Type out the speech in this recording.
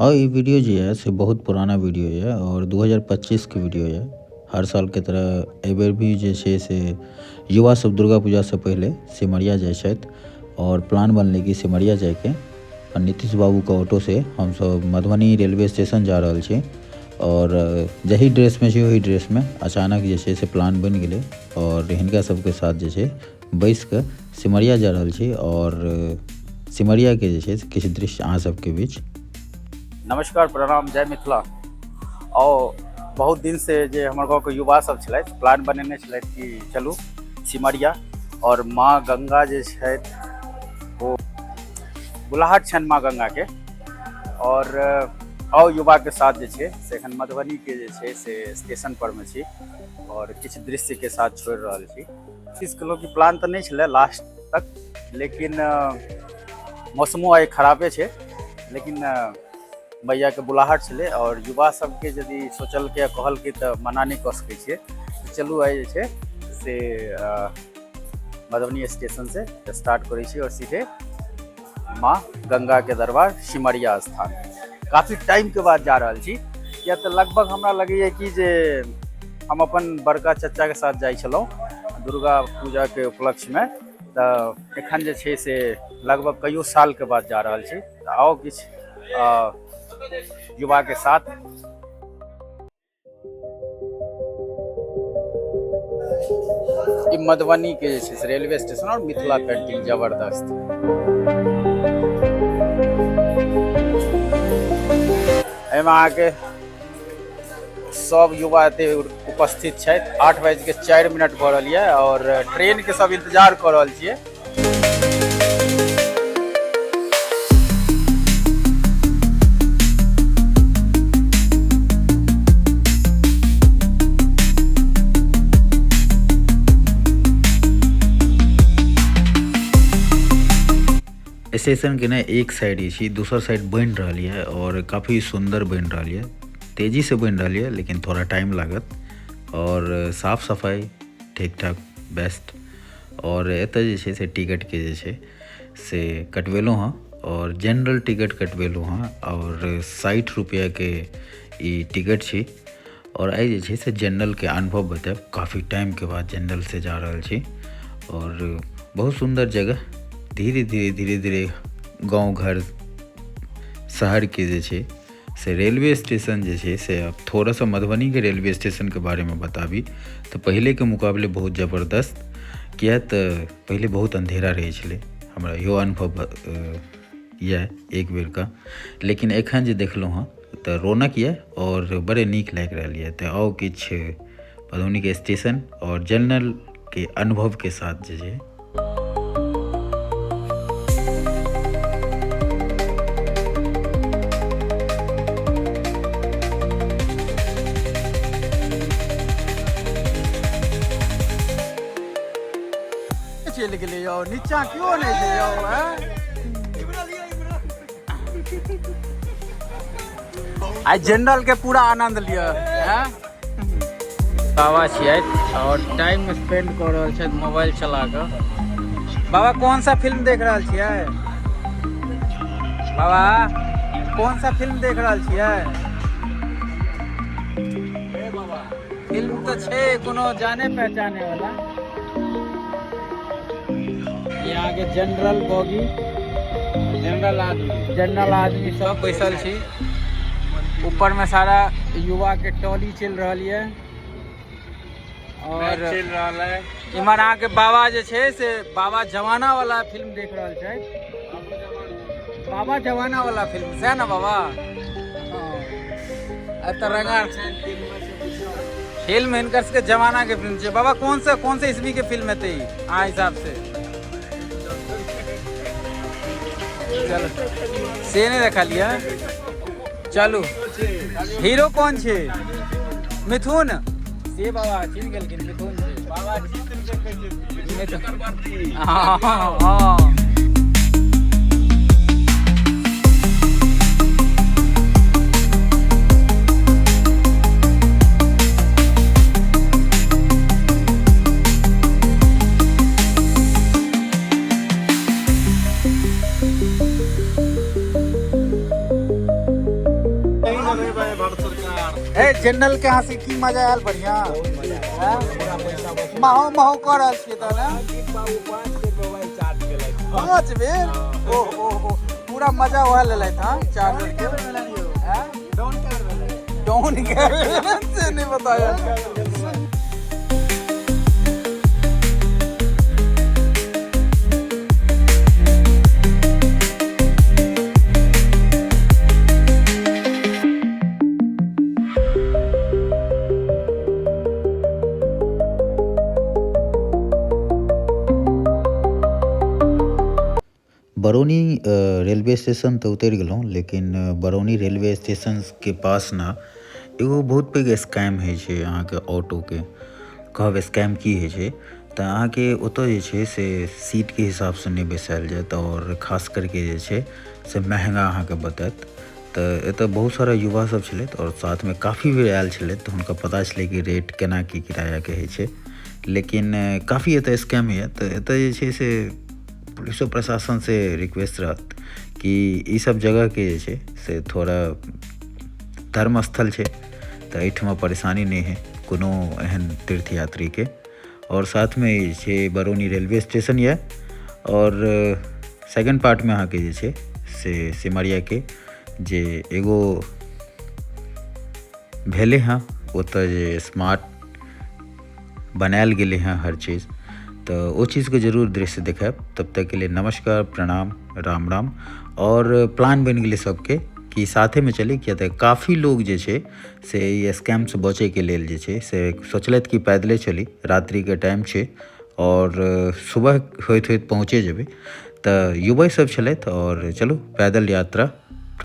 हाँ, ये वीडियो जो है से बहुत पुराना वीडियो है और 2025 के वीडियो है। हर साल के तरह एहि बेर भी जे छै से युवा सब दुर्गा पूजा से पहले सिमरिया जाइ छथि और प्लान बनलै कि सिमरिया जायके। और नीतीश बाबू के ऑटो से हम सब मधुबनी रेलवे स्टेशन जा रहल छी और जही ड्रेस में छी वही ड्रेस में अचानक जे छै से प्लान बनि गेलै और हिनका सबके साथ जे छै बैस के सिमरिया जा रहल छी और सिमरिया के जे छै से किछु दृश्य अहाँ सबके बीच। नमस्कार, प्रणाम, जय मिथिला। और बहुत दिन से जे हमर गाँव के युवा सब छलथि प्लान बनेने छलथि कि चलू सिमरिया और माँ गंगा जे छथि वो बुलाहट छनि माँ गंगा के और आओ युवा के साथ जे छै से एखन मधुबनी के जे छै से स्टेशन पर में छी और किछु दृश्य के साथ छोड़ि रहल छी। कोशिश केलहुँ कि प्लान तऽ नहि छलै लास्ट तक, लेकिन मौसमो आइ खराबे छै, लेकिन भैया के बुलाहट छलै और युवा सबके यदि सोचलकै कहलकै तऽ मना नहीं कऽ सकै छियै। चलू आइ जे छै से मधुबनी स्टेशन से स्टार्ट करै छी और सीधे माँ गंगा के दरबार सिमरिया स्थान। काफ़ी टाइम के बाद जा रहल छी, किया तऽ लगभग हमरा लगैए कि जे हम अपन बड़का चचा के साथ जाइ छलहुँ दुर्गा पूजा के उपलक्ष्य में, तऽ एखन जे छै से लगभग कईयो साल के बाद जा रहल छी। तऽ आओ किछु युवा के साथ मधुबनी के रेलवे स्टेशन और मिथिला पेंटिंग जबरदस्त। एहिमे अहाँके सब युवा एते उपस्थित छथि। 8:04 भऽ रहल यऽ और ट्रेन के सब इंतजार कऽ रहल छियै। स्टेशन के ना एक साइड ये छी, दूसर साइड बन रही है और काफ़ी सुंदर बन रही है, तेज़ी से बन रही है, लेकिन थोड़ा टाइम लागत और साफ सफाई ठीक ठाक बेस्ट। और एतऽ जे छै से टिकट के जे छै से कटवेलहुँ हाँ और जनरल टिकट कटवेलहुँ हाँ और 60 रुपया के ई टिकट छी। और आई जे छै से जनरल के अनुभव बताएब। काफ़ी टाइम के बाद जनरल से जा रहल छी और बहुत सुंदर जगह। धीरे धीरे गांव घर शहर के जे छै से रेलवे स्टेशन जे छै से अब थोड़ा सा मधुबनी के रेलवे स्टेशन के बारे में बताबी तो पहले के मुकाबले बहुत ज़बरदस्त, किया तऽ पहले बहुत अंधेरा रहे छलै। हमरा यो अनुभव यऽ एक बेर का, लेकिन एखन जे देखलहुँ हाँ तऽ रौनक यऽ और बड़े नीक लागि रहल यऽ। तऽ आओ किछु मधुबनी के स्टेशन और जनरल के अनुभव के साथ जे छै चल गेलै यौ, नीचा क्यों नहीं छै यौ? आई जनरल के पूरा आनंद लिया है। बाबा छियै और टाइम स्पेंड कर रहल छै मोबाइल चला कऽ। बाबा कौन सा फिल्म देख रहल छियै? बाबा कौन सा फिल्म देख रहल छियै? फिल्म तो छै कोनो जाने पहचाने वाला। यहाँ के जनरल बोगी, जनरल आदमी सब बैसल छी। ऊपर में सारा युवा के टोली चल रही है और चल रहा है। इमहर अहाँ के बाबा जे छै से बाबा जवाना वाला फिल्म देख रहल छै। बाबा जवाना वाला फिल्म है ना बाबा? तरंगा फिल्म हिनकर के जमाना के फिल्म छै। बाबा कौन से ईस्वी के फिल्म है अहाँ हिसाब से? चलो से नहीं देखा लिया। चलू हीरो कौन छे? मिथुन से बाबा चिन्ह गेलखिन। मिथुन छे बाबा चित्र। हाँ ए जनरल के यहाँ से की मजा आयल बढ़िया माहो माहो कर रहल छियै त ना 5 बेर ओ पूरा मजा वह लेलैथ हां चार्जर के डोंट केयर से नहीं बताया बरौनी रेलवे स्टेशन तो उतर गेलहुँ लेकिन बरौनी रेलवे स्टेशन के पास ना एगो बहुत पैघ स्कैम होइ छै अहाँके ऑटोके कहब स्कैम की होइ छै तऽ अहाँके ओतऽ जे छै से सीटके हिसाबसँ नहि बैसायल जायत और खास करके जे छै से महँगा अहाँके बतायत तऽ एतऽ बहुत सारा युवा सब छलथि और साथमे काफ़ी बेर आयल छलथि तऽ हुनका पता छलै कि रेट केना की किरायाके होइ छै लेकिन काफ़ी एतऽ स्कैम होइए तऽ एतऽ जे छै से पुलिसो प्रशासन से रिक्वेस्ट रहत कि ई सब जगह के जे छै से थोड़ा धर्मस्थल छै तऽ एहिठमा परेशानी नहीं है कोनो एहन तीर्थयात्री के और साथ में जे छै बरौनी रेलवे स्टेशन ये और सेकंड पार्ट में अहाँके जे छै से सिमरिया के जे एगो भेले हाँ ओतऽ जे स्मार्ट बनायल गेले हैं हर चीज़ तो वो चीज़ के जरूर दृश्य देखाब तब तक के लिए नमस्कार प्रणाम राम राम और प्लान बन गए सबके कि साथे में चली किया काफ़ी लोग जे छै से ई स्कैम से बचे के लेल जे छै से सोचलथि कि पैदले चली रात्रि के टाइम छै और सुबह होइत होइत पहुँचे जेबै तऽ युवा सब छलथि और चलू पैदल यात्रा